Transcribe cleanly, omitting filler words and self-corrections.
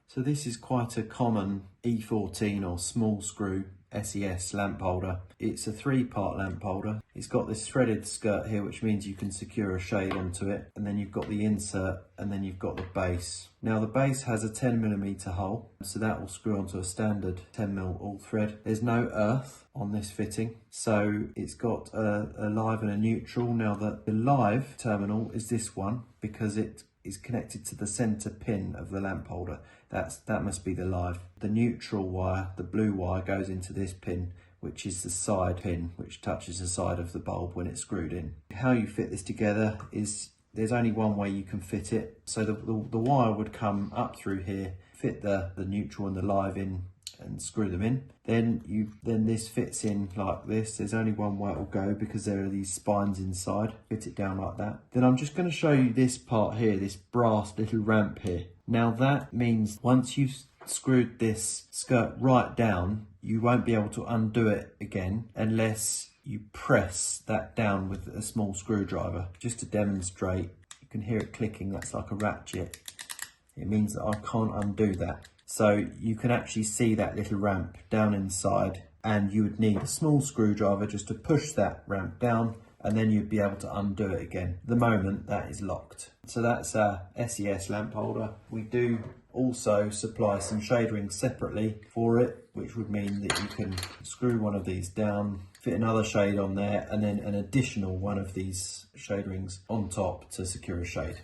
So this is quite a common E14 or small screw SES lamp holder. It's a 3-part lamp holder. It's got this threaded skirt here, which means you can secure a shade onto it, and then you've got the insert, and then you've got the base. Now the base has a 10mm hole, so that will screw onto a standard 10mm all thread. There's no earth on this fitting, so it's got a live and a neutral. Now the live terminal is this one, because it is connected to the center pin of the lamp holder. That must be the live. The neutral wire, the blue wire, goes into this pin, which is the side pin, which touches the side of the bulb when it's screwed in. How you fit this together is, there's only one way you can fit it. So the wire would come up through here, fit the neutral and the live in, and screw them in. Then this fits in like this. There's only one way it will go because there are these spines inside. Fit it down like that. Then I'm just going to show you this part here, this brass little ramp here. Now that means once you've screwed this skirt right down, you won't be able to undo it again unless you press that down with a small screwdriver. Just to demonstrate, you can hear it clicking. That's like a ratchet. It means that I can't undo that. So you can actually see that little ramp down inside, and you would need a small screwdriver just to push that ramp down, and then you'd be able to undo it again. At the moment, that is locked. So that's a SES lamp holder. We do also supply some shade rings separately for it, which would mean that you can screw one of these down, fit another shade on there, and then an additional one of these shade rings on top to secure a shade.